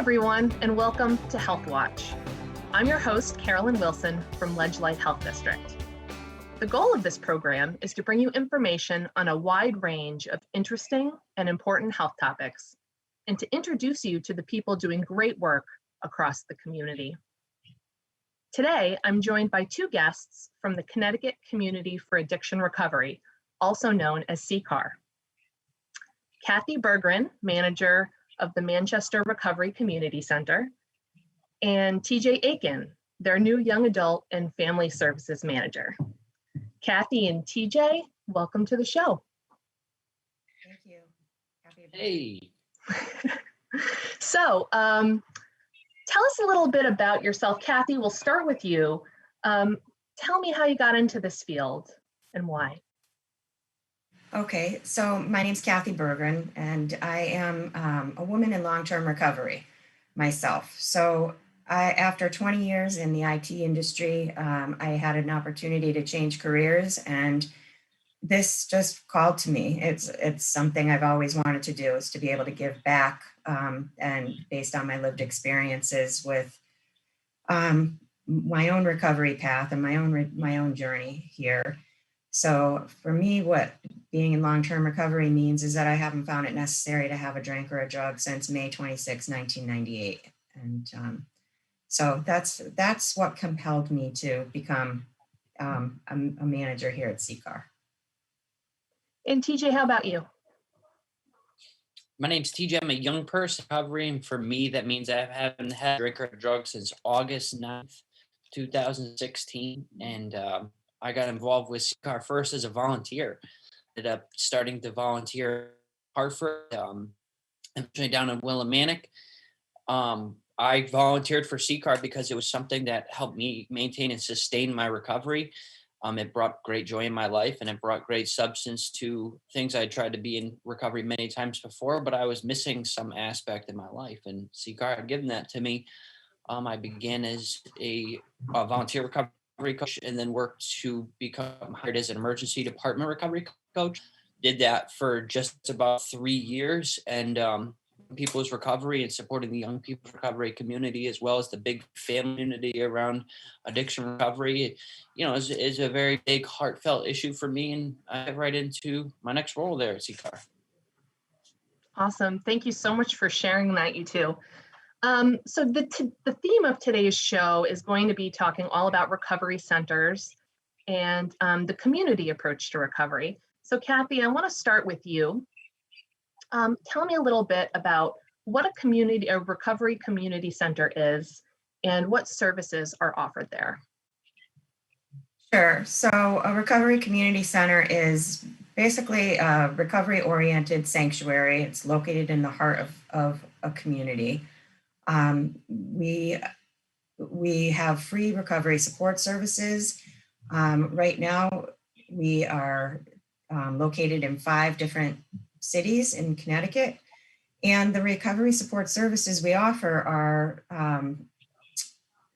everyone, and welcome to Healthwatch. I'm your host, Carolyn Wilson from Ledgelight Health District. The goal of this program is to bring you information on a wide range of interesting and important health topics, and to introduce you to the people doing great work across the community. Today, I'm joined by two guests from the Connecticut Community for Addiction Recovery, also known as Cecar. Cathy Bergren, manager of the Manchester Recovery Community Center, and TJ Aitken, their new young adult and family services manager. Cathy and TJ, welcome to the show. Thank you. Hey. So, tell us a little bit about yourself. Cathy, we'll start with you. Tell me how you got into this field and why. Okay, so my name's Cathy Bergren, and I am a woman in long-term recovery myself. So after 20 years in the IT industry, I had an opportunity to change careers, and this just called to me. It's something I've always wanted to do, is to be able to give back, and based on my lived experiences with my own recovery path and my own journey here. So for me, what being in long-term recovery means is that I haven't found it necessary to have a drink or a drug since May 26, 1998. And so that's what compelled me to become a manager here at Cecar. And TJ, how about you? My name's TJ. I'm a young person recovering. For me, that means I haven't had a drink or a drug since August 9th, 2016. And I got involved with Cecar first as a volunteer. Ended up starting to volunteer in Hartford, eventually down in Willimantic. I volunteered for Cecar because it was something that helped me maintain and sustain my recovery. It brought great joy in my life, and it brought great substance to things I tried to be in recovery many times before, but I was missing some aspect in my life, and Cecar had given that to me. I began as a volunteer recovery coach, and then worked to become hired as an emergency department recovery coach. Did that for just about 3 years, and people's recovery and supporting the young people's recovery community, as well as the big family community around addiction recovery, is a very big heartfelt issue for me, and I get right into my next role there at Cecar. Awesome. Thank you so much for sharing that, you two. So the theme of today's show is going to be talking all about recovery centers and the community approach to recovery. So Cathy, I want to start with you. Tell me a little bit about what a recovery community center is and what services are offered there. Sure. So a recovery community center is basically a recovery-oriented sanctuary. It's located in the heart of a community. We have free recovery support services. Right now, we are located in 5 different cities in Connecticut, and the recovery support services we offer are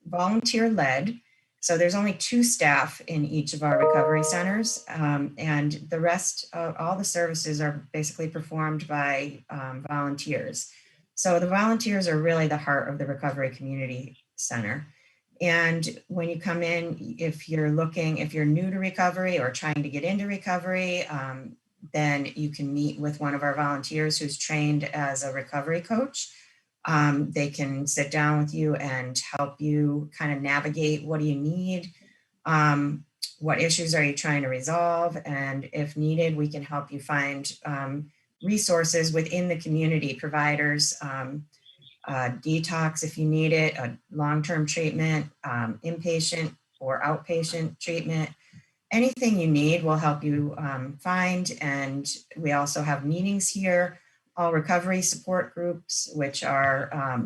volunteer-led. So there's only 2 staff in each of our recovery centers, and the rest of all the services are basically performed by volunteers. So the volunteers are really the heart of the recovery community center. And when you come in, if you're new to recovery or trying to get into recovery, then you can meet with one of our volunteers who's trained as a recovery coach. They can sit down with you and help you kind of navigate, what do you need? What issues are you trying to resolve? And if needed, we can help you find resources within the community, providers, detox if you need it, a long-term treatment, inpatient or outpatient treatment. Anything you need will help you find. And we also have meetings here, all recovery support groups, which are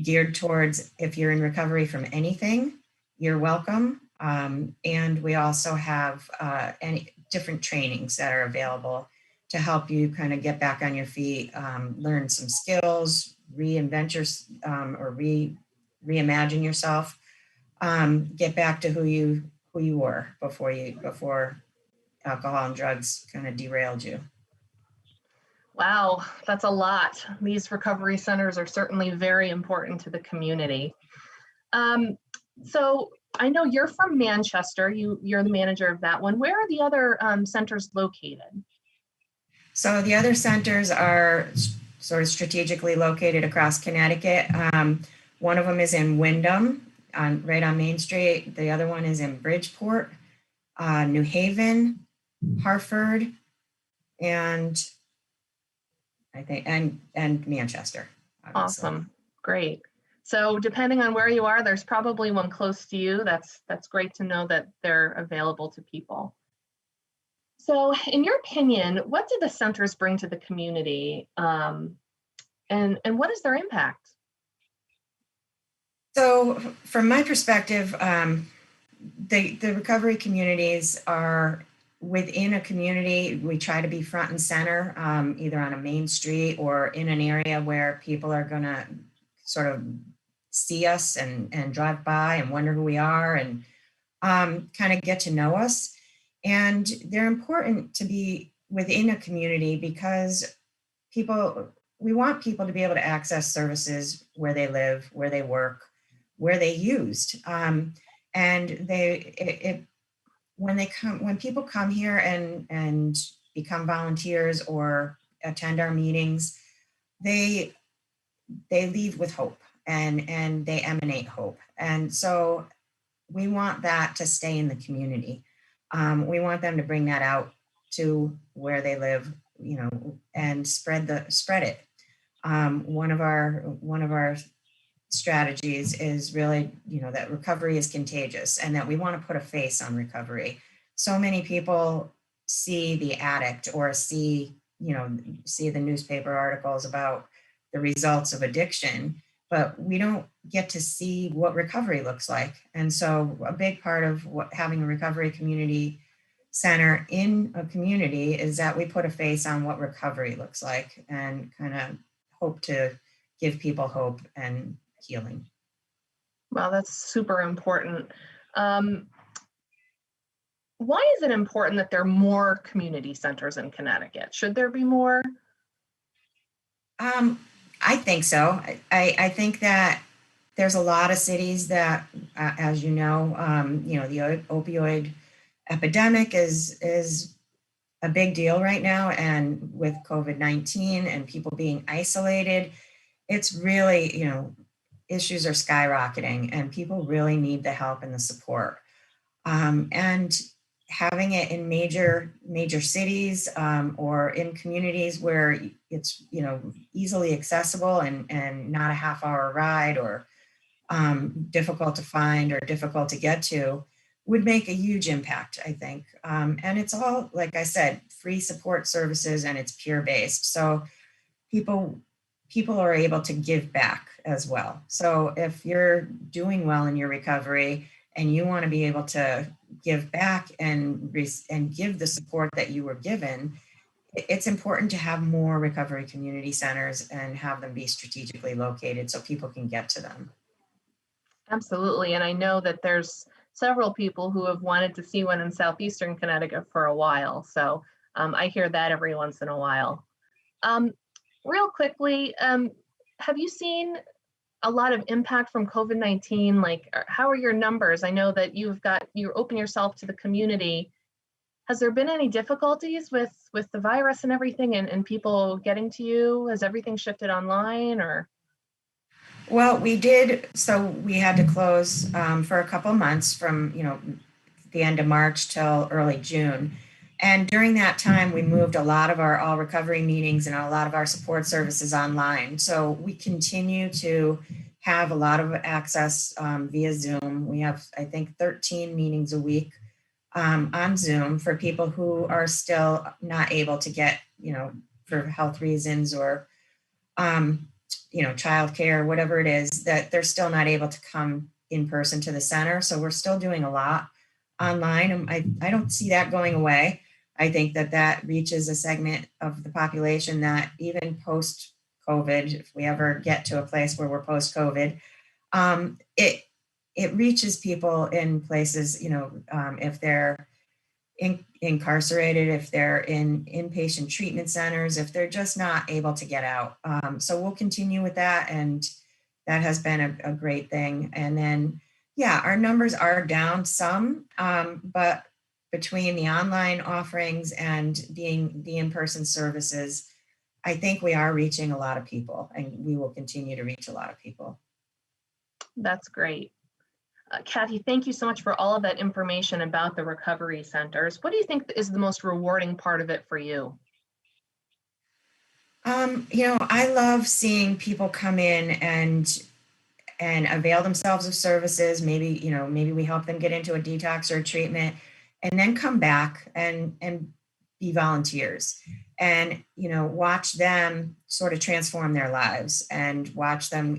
geared towards, if you're in recovery from anything, you're welcome. And we also have any different trainings that are available to help you kind of get back on your feet, learn some skills, reinvent or reimagine yourself, get back to who you were before alcohol and drugs kind of derailed you. Wow, that's a lot. These recovery centers are certainly very important to the community. Um, so I know you're from Manchester. You're the manager of that one. Where are the other centers located? So the other centers are sort of strategically located across Connecticut. One of them is in Wyndham, right on Main Street. The other one is in Bridgeport, New Haven, Hartford, and I think and Manchester, obviously. Awesome, great. So depending on where you are, there's probably one close to you. That's great to know that they're available to people. So in your opinion, what do the centers bring to the community, and what is their impact? So from my perspective, the recovery communities are within a community. We try to be front and center, either on a main street or in an area where people are going to sort of see us and drive by and wonder who we are and kind of get to know us. And they're important to be within a community because we want people to be able to access services where they live, where they work, where they used. And when people come here and become volunteers or attend our meetings, they leave with hope and they emanate hope. And so we want that to stay in the community. We want them to bring that out to where they live, and spread it. One of our strategies is really, that recovery is contagious and that we want to put a face on recovery. So many people see the addict or see the newspaper articles about the results of addiction, but we don't get to see what recovery looks like. And so a big part of having a recovery community center in a community is that we put a face on what recovery looks like and kind of hope to give people hope and healing. Well, that's super important. Why is it important that there are more community centers in Connecticut? Should there be more? I think so. I think that there's a lot of cities that, as you know, the opioid epidemic is a big deal right now. And with COVID-19 and people being isolated, it's really, issues are skyrocketing and people really need the help and the support. And having it in major cities or in communities where it's easily accessible and not a half-hour ride or difficult to find or difficult to get to would make a huge impact, I think. And it's all, like I said, free support services and it's peer-based. So people are able to give back as well. So if you're doing well in your recovery and you want to be able to give back and give the support that you were given, it's important to have more recovery community centers and have them be strategically located so people can get to them. Absolutely. And I know that there's several people who have wanted to see one in southeastern Connecticut for a while. So I hear that every once in a while. Real quickly, have you seen a lot of impact from COVID-19? Like, how are your numbers? I know that you open yourself to the community. Has there been any difficulties with the virus and everything and people getting to you? Has everything shifted online or? Well, we did. So we had to close for a couple of months from, the end of March till early June. And during that time, we moved a lot of our all recovery meetings and a lot of our support services online. So we continue to have a lot of access via Zoom. We have, I think, 13 meetings a week on Zoom for people who are still not able to get, for health reasons or, childcare, whatever it is, that they're still not able to come in person to the center. So we're still doing a lot online. And I don't see that going away. I think that reaches a segment of the population that even post-COVID, if we ever get to a place where we're post-COVID, it reaches people in places, if they're incarcerated, if they're in inpatient treatment centers, if they're just not able to get out. So we'll continue with that, and that has been a great thing. And then, yeah, our numbers are down some, but between the online offerings and the in-person services, I think we are reaching a lot of people, and we will continue to reach a lot of people. That's great. Cathy, thank you so much for all of that information about the recovery centers. What do you think is the most rewarding part of it for you? I love seeing people come in and avail themselves of services. Maybe we help them get into a detox or a treatment, and then come back and be volunteers, and watch them sort of transform their lives, and watch them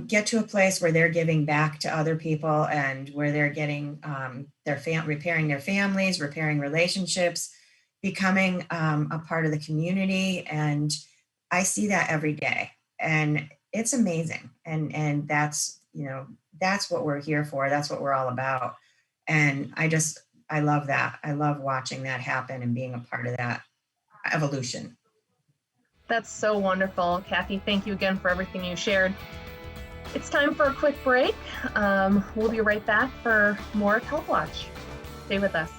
get to a place where they're giving back to other people, and where they're getting repairing their families, repairing relationships, becoming a part of the community. And I see that every day, and it's amazing. And that's what we're here for. That's what we're all about. And I love that. I love watching that happen and being a part of that evolution. That's so wonderful. Cathy, thank you again for everything you shared. It's time for a quick break. We'll be right back for more Healthwatch. Stay with us.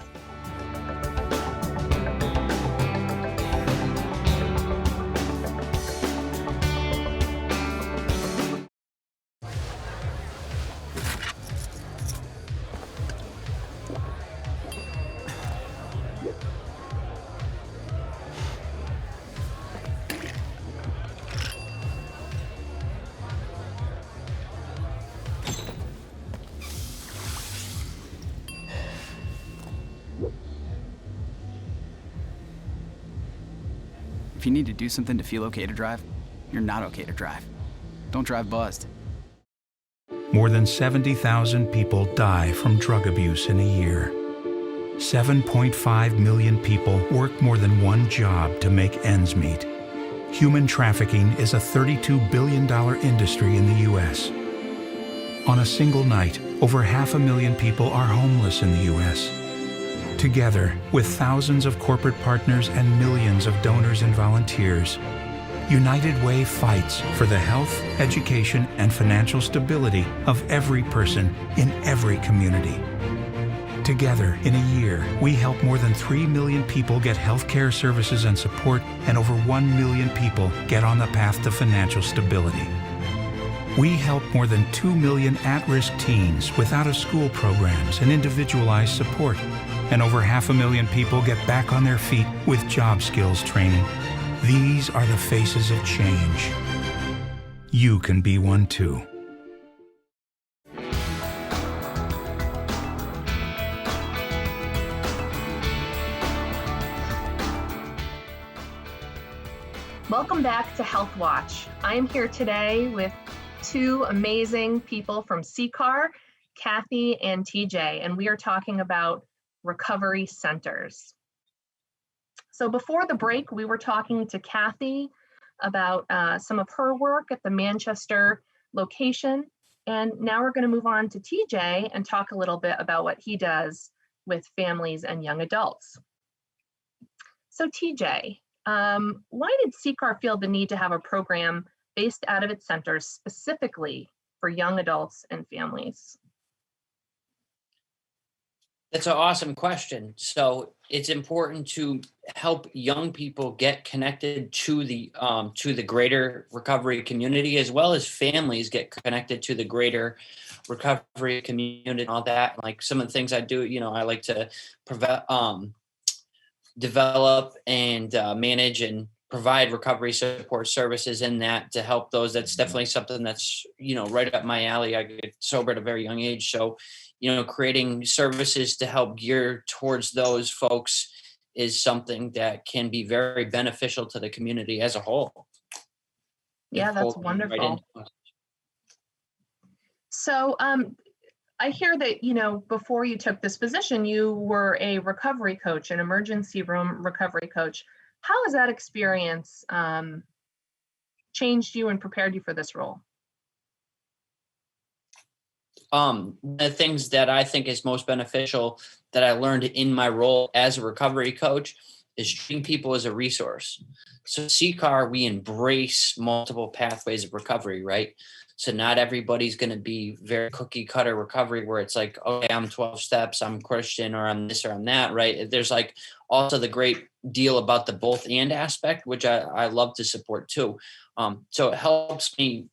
If you need to do something to feel okay to drive, you're not okay to drive. Don't drive buzzed. More than 70,000 people die from drug abuse in a year. 7.5 million people work more than one job to make ends meet. Human trafficking is a $32 billion industry in the U.S. On a single night, over 500,000 people are homeless in the U.S. Together, with thousands of corporate partners and millions of donors and volunteers, United Way fights for the health, education, and financial stability of every person in every community. Together, in a year, we help more than 3 million people get health care services and support, and over 1 million people get on the path to financial stability. We help more than 2 million at-risk teens with out-of-school programs and individualized support, and over 500,000 people get back on their feet with job skills training. These are the faces of change. You can be one too. Welcome back to Healthwatch. I am here today with two amazing people from Cecar, Cathy and TJ, and we are talking about recovery centers. So before the break, we were talking to Cathy about some of her work at the Manchester location. And now we're going to move on to TJ and talk a little bit about what he does with families and young adults. So TJ, why did Cecar feel the need to have a program based out of its centers specifically for young adults and families? That's an awesome question. So it's important to help young people get connected to the greater recovery community, as well as families get connected to the greater recovery community and all that. Like some of the things I do, I like to develop and manage and provide recovery support services in that to help those. That's definitely something that's, right up my alley. I get sober at a very young age. So, creating services to help gear towards those folks is something that can be very beneficial to the community as a whole. Yeah, that's wonderful. So I hear that, before you took this position, you were a recovery coach, an emergency room recovery coach. How has that experience changed you and prepared you for this role? one of the things that I think is most beneficial that I learned in my role as a recovery coach is treating people as a resource. So Cecar, we embrace multiple pathways of recovery, right? So not everybody's going to be very cookie cutter recovery where it's like, okay, I'm 12 steps, I'm Christian, or I'm this or I'm that, right? There's like also the great deal about the both and aspect, which I love to support too. So it helps me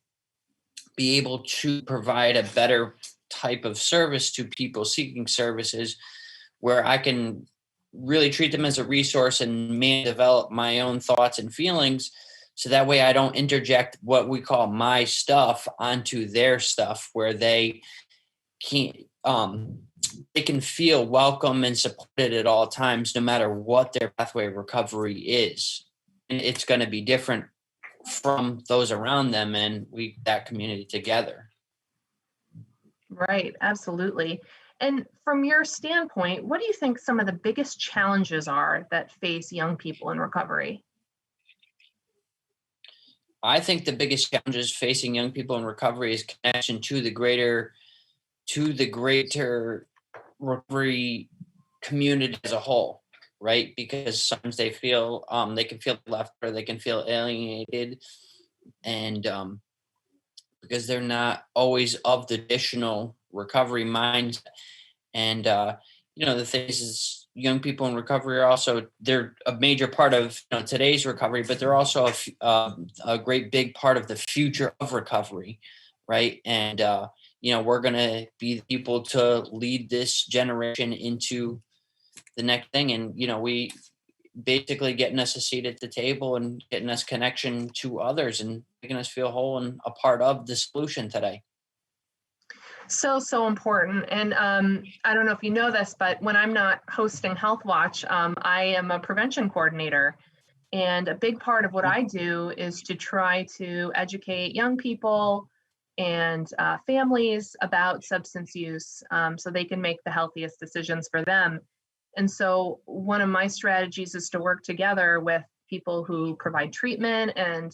be able to provide a better type of service to people seeking services where I can really treat them as a resource and develop my own thoughts and feelings. So that way I don't interject what we call my stuff onto their stuff, where they can't, they can feel welcome and supported at all times, no matter what their pathway of recovery is. And it's going to be different from those around them, and we that community together. Right, absolutely. And from your standpoint, what do you think some of the biggest challenges are that face young people in recovery? I think the biggest challenges facing young people in recovery is connection to the greater recovery community as a whole, right? Because sometimes they feel they can feel left, or they can feel alienated, and because they're not always of the traditional recovery mindset. And the thing is young people in recovery are also, they're a major part of today's recovery, but they're also a great big part of the future of recovery, right? And we're going to be people to lead this generation into the next thing. And we basically getting us a seat at the table and getting us connection to others and making us feel whole and a part of the solution today. So important. And I don't know if you know this, but when I'm not hosting Healthwatch, I am a prevention coordinator. And a big part of what I do is to try to educate young people and families about substance use, so they can make the healthiest decisions for them. And so one of my strategies is to work together with people who provide treatment and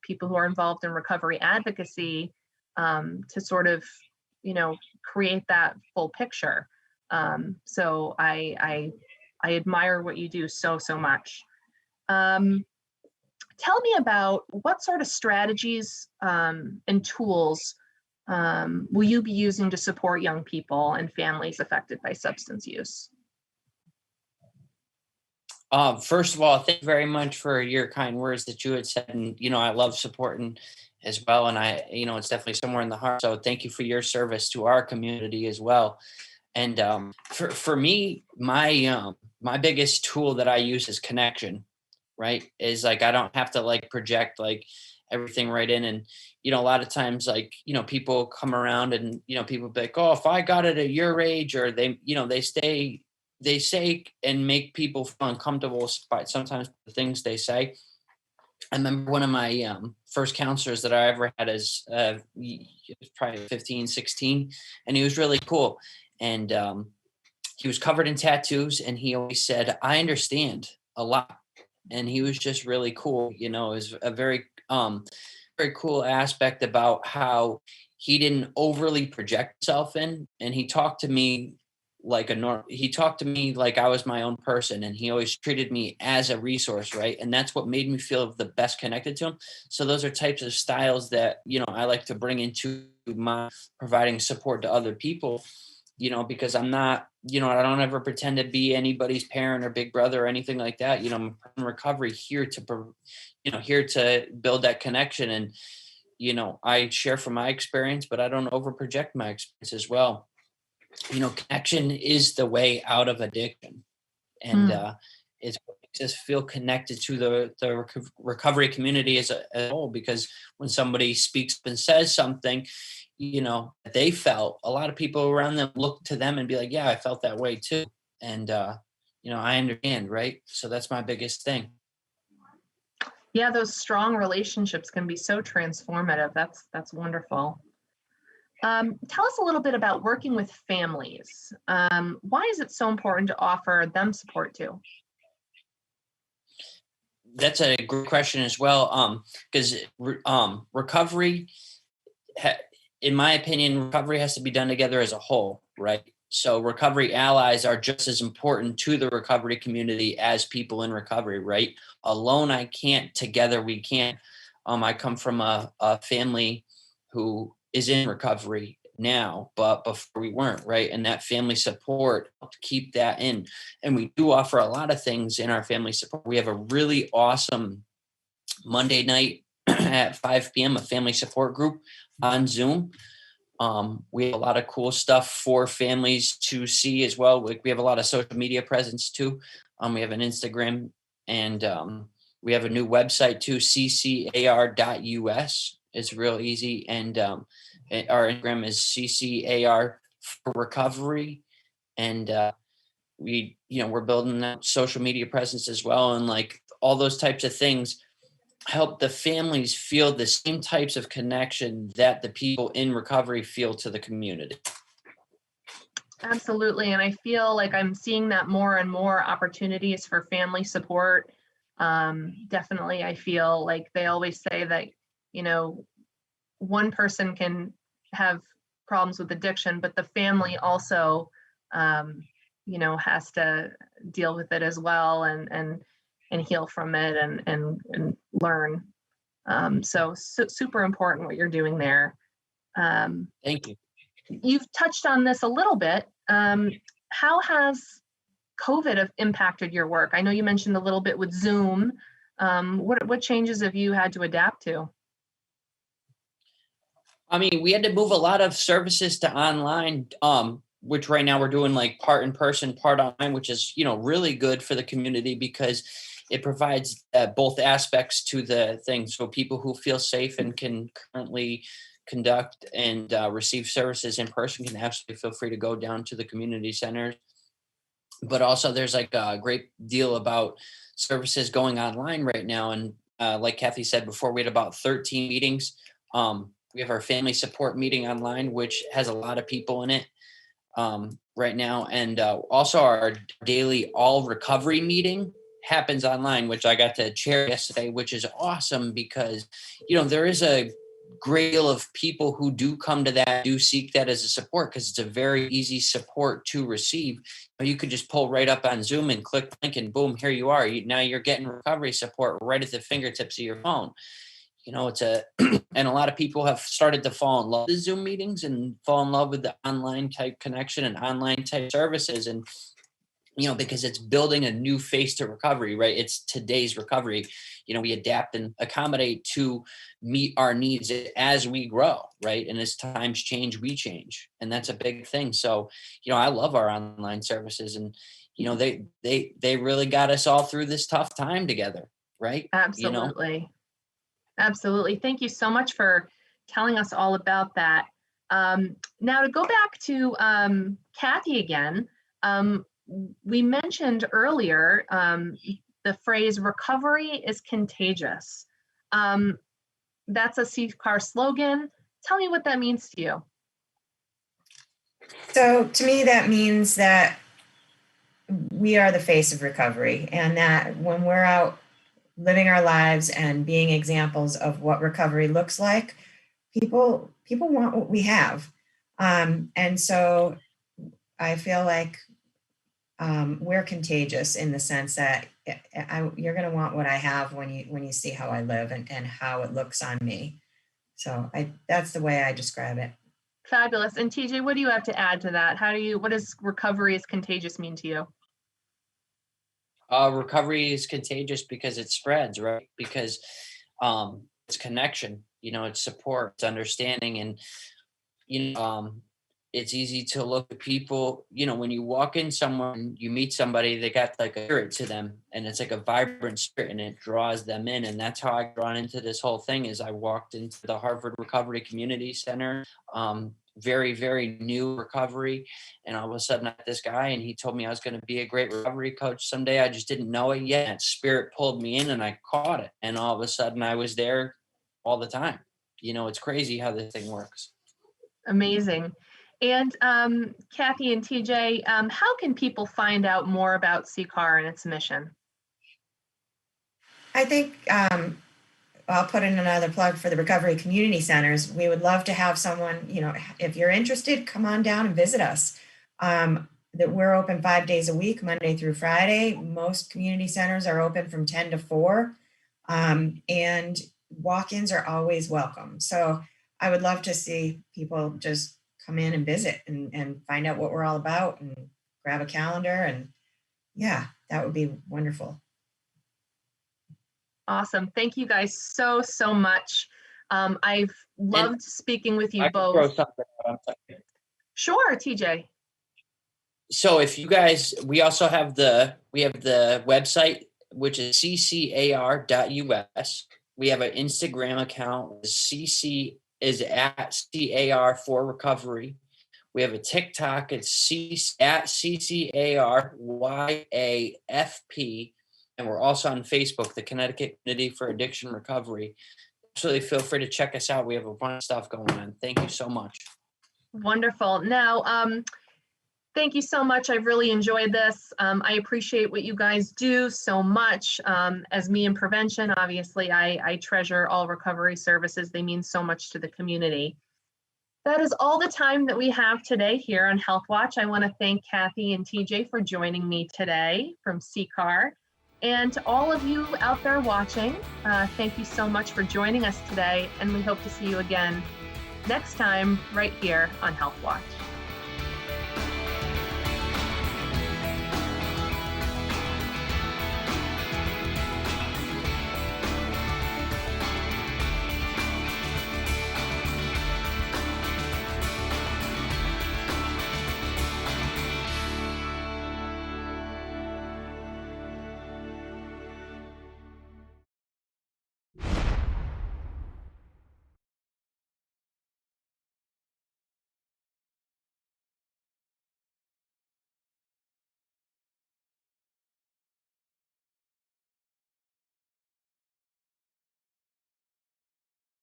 people who are involved in recovery advocacy, to sort of create that full picture. So I admire what you do so much. Tell me about what sort of strategies and tools will you be using to support young people and families affected by substance use? First of all, thank you very much for your kind words that you had said. And, I love supporting as well. And it's definitely somewhere in the heart. So thank you for your service to our community as well. And for me, my biggest tool that I use is connection, right? Is like, I don't have to project everything right in. And, a lot of times, people come around and, people be like, oh, if I got it at your age, or they say and make people feel uncomfortable by sometimes the things they say. I remember one of my first counselors that I ever had as probably 15, 16, and he was really cool. And he was covered in tattoos, and he always said, I understand a lot. And he was just really cool. It was a very cool aspect about how he didn't overly project himself in, and he talked to me like I was my own person, and he always treated me as a resource, right? And that's what made me feel the best connected to him. So those are types of styles that I like to bring into my providing support to other people, because I'm not, I don't ever pretend to be anybody's parent or big brother or anything like that. I'm in recovery here to build that connection. And I share from my experience, but I don't over project my experience as well. Connection is the way out of addiction, and it's what makes us feel connected to the recovery community as a whole. Because when somebody speaks and says something, that they felt, a lot of people around them look to them and be like, yeah, I felt that way too. And, I understand. Right. So that's my biggest thing. Yeah, those strong relationships can be so transformative. That's wonderful. Tell us a little bit about working with families. Why is it so important to offer them support too? That's a great question as well. Because recovery in my opinion, recovery has to be done together as a whole, right? So recovery allies are just as important to the recovery community as people in recovery, right? Alone, I can't. Together, we can't. I come from a family who is in recovery now, but before we weren't, right? And that family support helped keep that in. And we do offer a lot of things in our family support. We have a really awesome Monday night at 5 p.m., a family support group on Zoom. We have a lot of cool stuff for families to see as well. We have a lot of social media presence too. We have an Instagram, and we have a new website too, ccar.us. It's real easy. And our Instagram is ccar for recovery. And we're building that social media presence as well. And like all those types of things help the families feel the same types of connection that the people in recovery feel to the community. Absolutely. And I feel like I'm seeing that more and more opportunities for family support. Definitely, I feel like they always say that, one person can have problems with addiction, but the family also, has to deal with it as well and heal from it and learn. So super important what you're doing there. Thank you. You've touched on this a little bit. How has COVID impacted your work? I know you mentioned a little bit with Zoom. What changes have you had to adapt to? I mean, we had to move a lot of services to online, which right now we're doing like part in person, part online, which is, really good for the community because it provides both aspects to the thing. So people who feel safe and can currently conduct and receive services in person can absolutely feel free to go down to the community centers. But also there's like a great deal about services going online right now. And like Cathy said before, we had about 13 meetings. We have our family support meeting online, which has a lot of people in it right now. And also our daily all recovery meeting happens online, which I got to chair yesterday, which is awesome because, there is a great deal of people who do come to that, do seek that as a support because it's a very easy support to receive. You could just pull right up on Zoom and click link and boom, here you are. Now you're getting recovery support right at the fingertips of your phone. It's and a lot of people have started to fall in love with Zoom meetings and fall in love with the online type connection and online type services. And, because it's building a new face to recovery, right? It's today's recovery. We adapt and accommodate to meet our needs as we grow, right? And as times change, we change. And that's a big thing. So, I love our online services and, they really got us all through this tough time together, right? Absolutely. Absolutely. Thank you so much for telling us all about that. Now to go back to Cathy again, we mentioned earlier the phrase recovery is contagious. That's a Cecar slogan. Tell me what that means to you. So to me, that means that we are the face of recovery, and that when we're out living our lives and being examples of what recovery looks like, people want what we have. And so I feel like we're contagious in the sense that you're going to want what I have when you see how I live and how it looks on me. So that's the way I describe it. Fabulous. And TJ, what do you have to add to that? What does recovery is contagious mean to you? Recovery is contagious because it spreads, right? Because it's connection, it's support, it's understanding. And, it's easy to look at people, when you walk in somewhere and you meet somebody, they got like a spirit to them and it's like a vibrant spirit and it draws them in. And that's how I got into this whole thing is I walked into the Harvard Recovery Community Center, very, very new recovery. And all of a sudden I met this guy and he told me I was going to be a great recovery coach someday. I just didn't know it yet. And spirit pulled me in and I caught it. And all of a sudden I was there all the time. It's crazy how this thing works. Amazing. And Cathy and TJ, how can people find out more about Cecar and its mission? I think I'll put in another plug for the recovery community centers. We would love to have someone, if you're interested, come on down and visit us. That we're open 5 days a week, Monday through Friday. Most community centers are open from 10 to 4. And walk-ins are always welcome. So I would love to see people just come in and visit and find out what we're all about and grab a calendar. And yeah, that would be wonderful. Awesome. Thank you guys so much. I've loved speaking with you I can both. throw something out. I'm sorry. Sure, TJ. So if you guys, we also have the website, which is ccar.us. We have an Instagram account. CC is at CAR for recovery. We have a TikTok. It's at CCARYAFP. And we're also on Facebook, the Connecticut Community for Addiction Recovery. Absolutely feel free to check us out. We have a bunch of stuff going on. Thank you so much. Wonderful. Now, thank you so much. I've really enjoyed this. I appreciate what you guys do so much. As me in prevention, obviously, I treasure all recovery services. They mean so much to the community. That is all the time that we have today here on Healthwatch. I want to thank Cathy and TJ for joining me today from Cecar. And to all of you out there watching, thank you so much for joining us today. And we hope to see you again next time right here on Healthwatch.